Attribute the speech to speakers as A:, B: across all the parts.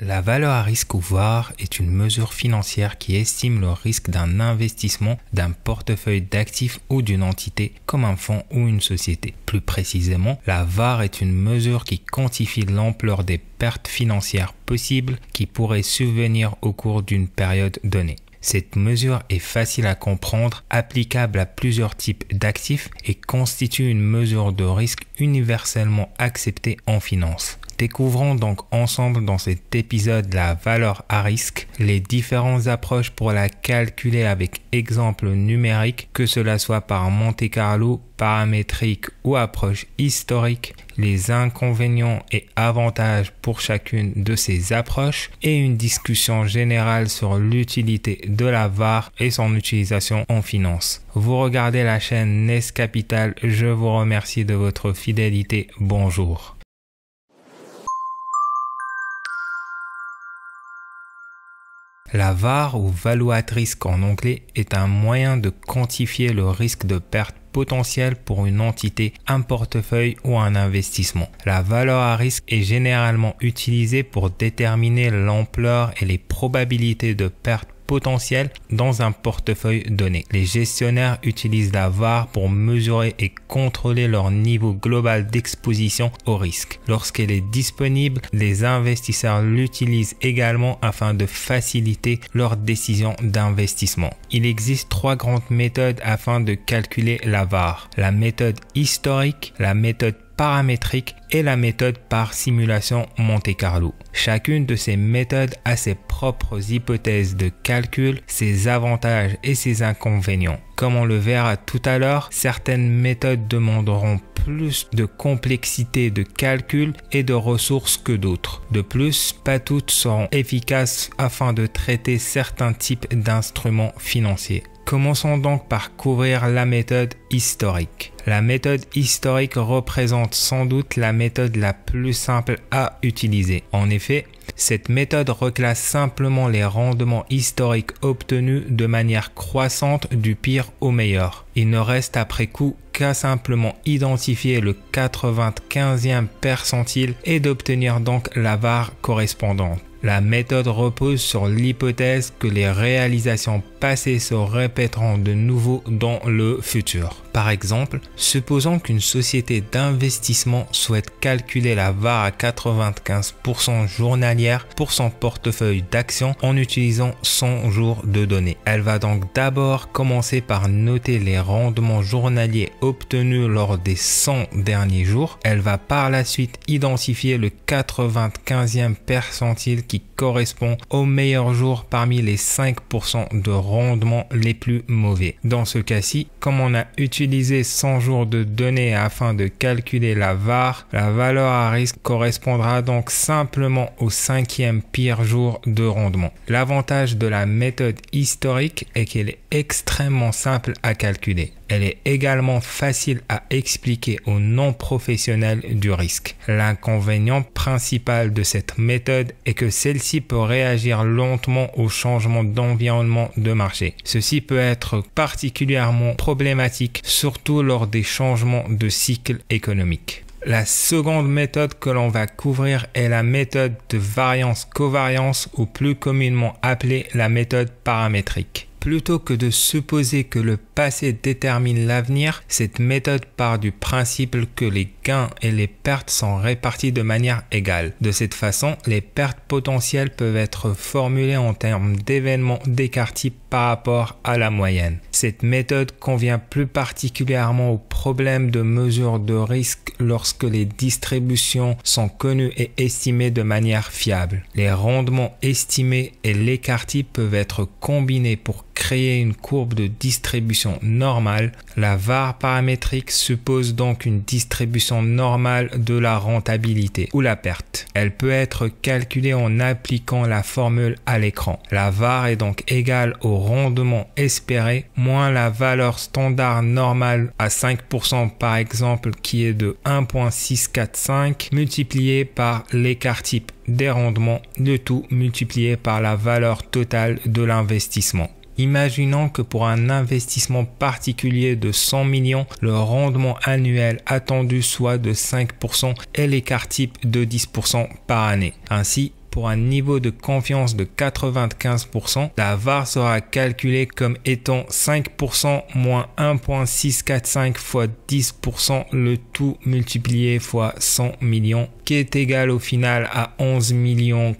A: La valeur à risque ou VaR est une mesure financière qui estime le risque d'un investissement, d'un portefeuille d'actifs ou d'une entité comme un fonds ou une société. Plus précisément, la VaR est une mesure qui quantifie l'ampleur des pertes financières possibles qui pourraient survenir au cours d'une période donnée. Cette mesure est facile à comprendre, applicable à plusieurs types d'actifs et constitue une mesure de risque universellement acceptée en finance. Découvrons donc ensemble dans cet épisode la valeur à risque, les différentes approches pour la calculer avec exemple numérique, que cela soit par Monte Carlo, paramétrique ou approche historique, les inconvénients et avantages pour chacune de ces approches et une discussion générale sur l'utilité de la VaR et son utilisation en finance. Vous regardez la chaîne NES Capital, je vous remercie de votre fidélité. Bonjour. La VaR ou Value at Risk en anglais est un moyen de quantifier le risque de perte potentiel pour une entité, un portefeuille ou un investissement. La valeur à risque est généralement utilisée pour déterminer l'ampleur et les probabilités de perte potentiel dans un portefeuille donné. Les gestionnaires utilisent la VaR pour mesurer et contrôler leur niveau global d'exposition au risque. Lorsqu'elle est disponible, les investisseurs l'utilisent également afin de faciliter leurs décisions d'investissement. Il existe trois grandes méthodes afin de calculer la VaR. La méthode historique, la méthode paramétrique et la méthode par simulation Monte Carlo. Chacune de ces méthodes a ses propres hypothèses de calcul, ses avantages et ses inconvénients. Comme on le verra tout à l'heure, certaines méthodes demanderont plus de complexité de calcul et de ressources que d'autres. De plus, pas toutes seront efficaces afin de traiter certains types d'instruments financiers. Commençons donc par couvrir la méthode historique. La méthode historique représente sans doute la méthode la plus simple à utiliser. En effet, cette méthode reclasse simplement les rendements historiques obtenus de manière croissante du pire au meilleur. Il ne reste après coup qu'à simplement identifier le 95e percentile et d'obtenir donc la VaR correspondante. La méthode repose sur l'hypothèse que les réalisations passées se répéteront de nouveau dans le futur. Par exemple, supposons qu'une société d'investissement souhaite calculer la VaR à 95% journalière pour son portefeuille d'actions en utilisant 100 jours de données. Elle va donc d'abord commencer par noter les rendements journaliers obtenus lors des 100 derniers jours. Elle va par la suite identifier le 95e percentile qui correspond au meilleur jour parmi les 5% de rendement les plus mauvais. Dans ce cas-ci, comme on a utilisé 100 jours de données afin de calculer la VaR, la valeur à risque correspondra donc simplement au 5e pire jour de rendement. L'avantage de la méthode historique est qu'elle est extrêmement simple à calculer. Elle est également facile à expliquer aux non-professionnels du risque. L'inconvénient principal de cette méthode est que celle-ci peut réagir lentement aux changements d'environnement de marché. Ceci peut être particulièrement problématique, surtout lors des changements de cycle économique. La seconde méthode que l'on va couvrir est la méthode de variance-covariance ou plus communément appelée la méthode paramétrique. Plutôt que de supposer que le passé détermine l'avenir, cette méthode part du principe que les gains et les pertes sont répartis de manière égale. De cette façon, les pertes potentielles peuvent être formulées en termes d'événements d'écart-type par rapport à la moyenne. Cette méthode convient plus particulièrement aux problèmes de mesure de risque lorsque les distributions sont connues et estimées de manière fiable. Les rendements estimés et l'écart-type peuvent être combinés pour créer une courbe de distribution normale. La VaR paramétrique suppose donc une distribution normale de la rentabilité ou la perte. Elle peut être calculée en appliquant la formule à l'écran. La VaR est donc égale au rendement espéré moins la valeur standard normale à 5% par exemple qui est de 1.645 multiplié par l'écart type des rendements, le tout multiplié par la valeur totale de l'investissement. Imaginons que pour un investissement particulier de 100 millions, le rendement annuel attendu soit de 5% et l'écart type de 10% par année. Ainsi, pour un niveau de confiance de 95%, la VAR sera calculée comme étant 5% moins 1.645 fois 10%, le tout multiplié fois 100 millions, qui est égal au final à 11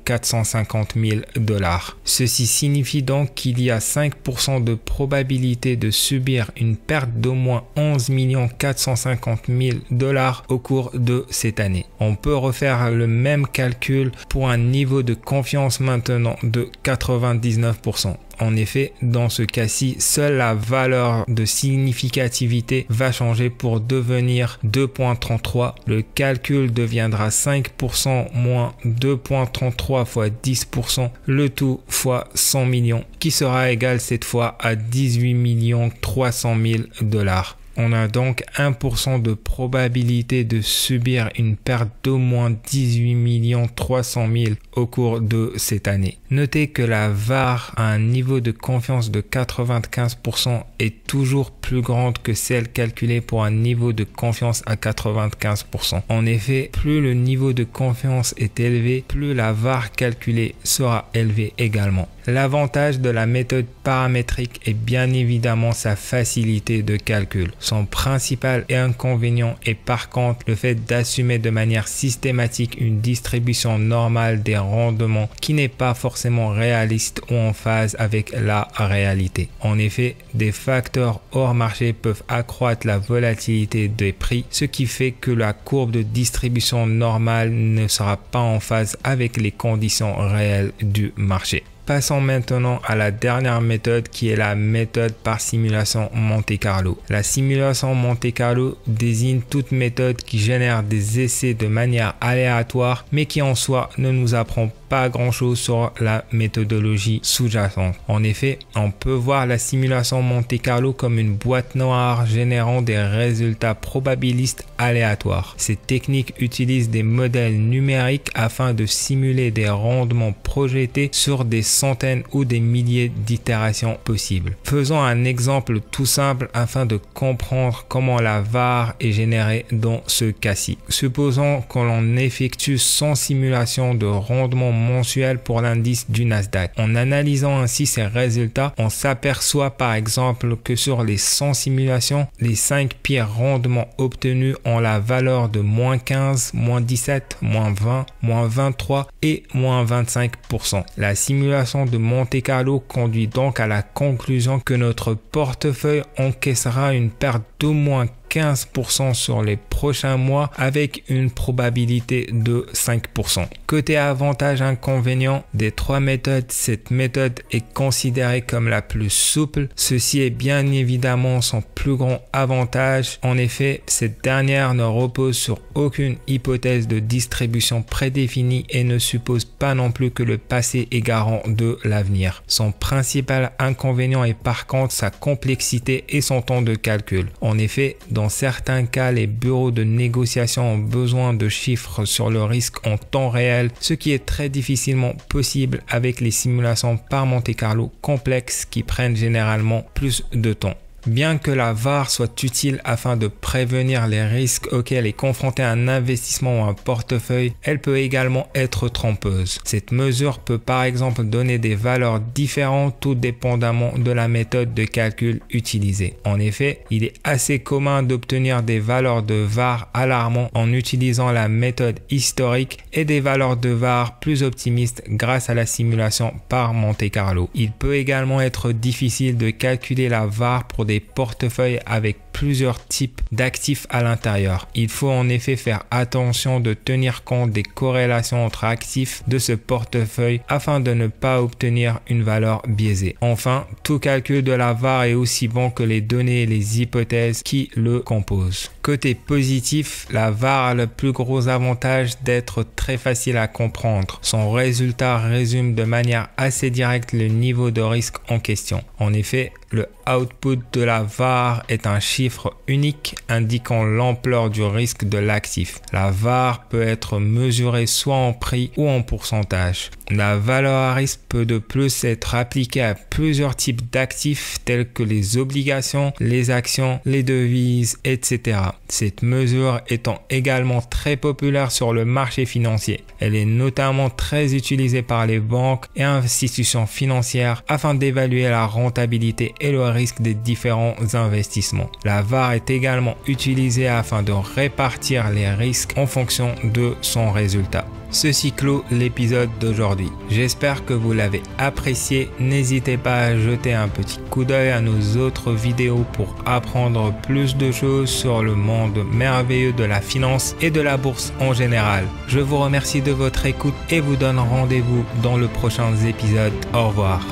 A: 450 000 $. Ceci signifie donc qu'il y a 5% de probabilité de subir une perte d'au moins 11 450 000 $ au cours de cette année. On peut refaire le même calcul pour un niveau de confiance maintenant de 99%. En effet, dans ce cas-ci, seule la valeur de significativité va changer pour devenir 2.33. Le calcul deviendra 5% moins 2.33 fois 10%, le tout fois 100 millions, qui sera égal cette fois à 18 300 000 $. On a donc 1% de probabilité de subir une perte d'au moins 18 300 000 au cours de cette année. Notez que la VAR à un niveau de confiance de 95% est toujours plus grande que celle calculée pour un niveau de confiance à 95%. En effet, plus le niveau de confiance est élevé, plus la VAR calculée sera élevée également. L'avantage de la méthode paramétrique est bien évidemment sa facilité de calcul. Son principal inconvénient est par contre le fait d'assumer de manière systématique une distribution normale des rendements qui n'est pas forcément réaliste ou en phase avec la réalité. En effet, des facteurs hors marché peuvent accroître la volatilité des prix, ce qui fait que la courbe de distribution normale ne sera pas en phase avec les conditions réelles du marché. Passons maintenant à la dernière méthode qui est la méthode par simulation Monte Carlo. La simulation Monte Carlo désigne toute méthode qui génère des essais de manière aléatoire mais qui en soi ne nous apprend pas grand chose sur la méthodologie sous-jacente. En effet, on peut voir la simulation Monte Carlo comme une boîte noire générant des résultats probabilistes aléatoires. Cette technique utilise des modèles numériques afin de simuler des rendements projetés sur des centaines ou des milliers d'itérations possibles. Faisons un exemple tout simple afin de comprendre comment la VAR est générée dans ce cas-ci. Supposons que l'on effectue 100 simulations de rendement mensuel pour l'indice du Nasdaq. En analysant ainsi ces résultats, on s'aperçoit par exemple que sur les 100 simulations, les 5 pires rendements obtenus ont la valeur de moins 15, moins 17, moins 20, moins 23 et moins 25%. La simulation de Monte Carlo conduit donc à la conclusion que notre portefeuille encaissera une perte d'au moins 15% sur les prochains mois avec une probabilité de 5%. Côté avantage-inconvénient des trois méthodes, cette méthode est considérée comme la plus souple. Ceci est bien évidemment son plus grand avantage. En effet, cette dernière ne repose sur aucune hypothèse de distribution prédéfinie et ne suppose pas non plus que le passé est garant de l'avenir. Son principal inconvénient est par contre sa complexité et son temps de calcul. En effet, dans certains cas, les bureaux de négociation ont besoin de chiffres sur le risque en temps réel, ce qui est très difficilement possible avec les simulations par Monte Carlo complexes qui prennent généralement plus de temps. Bien que la VAR soit utile afin de prévenir les risques auxquels est confronté un investissement ou un portefeuille, elle peut également être trompeuse. Cette mesure peut par exemple donner des valeurs différentes tout dépendamment de la méthode de calcul utilisée. En effet, il est assez commun d'obtenir des valeurs de VAR alarmantes en utilisant la méthode historique et des valeurs de VAR plus optimistes grâce à la simulation par Monte Carlo. Il peut également être difficile de calculer la VAR pour des portefeuilles avec plusieurs types d'actifs à l'intérieur. Il faut en effet faire attention de tenir compte des corrélations entre actifs de ce portefeuille afin de ne pas obtenir une valeur biaisée. Enfin, tout calcul de la VAR est aussi bon que les données et les hypothèses qui le composent. Côté positif, la VAR a le plus gros avantage d'être très facile à comprendre. Son résultat résume de manière assez directe le niveau de risque en question. En effet, le output de la VAR est un chiffre chiffre unique indiquant l'ampleur du risque de l'actif. La VaR peut être mesurée soit en prix ou en pourcentage. La valeur à risque peut de plus être appliquée à plusieurs types d'actifs tels que les obligations, les actions, les devises, etc. Cette mesure étant également très populaire sur le marché financier. Elle est notamment très utilisée par les banques et institutions financières afin d'évaluer la rentabilité et le risque des différents investissements. La VaR est également utilisée afin de répartir les risques en fonction de son résultat. Ceci clôt l'épisode d'aujourd'hui. J'espère que vous l'avez apprécié. N'hésitez pas à jeter un petit coup d'œil à nos autres vidéos pour apprendre plus de choses sur le monde merveilleux de la finance et de la bourse en général. Je vous remercie de votre écoute et vous donne rendez-vous dans le prochain épisode. Au revoir.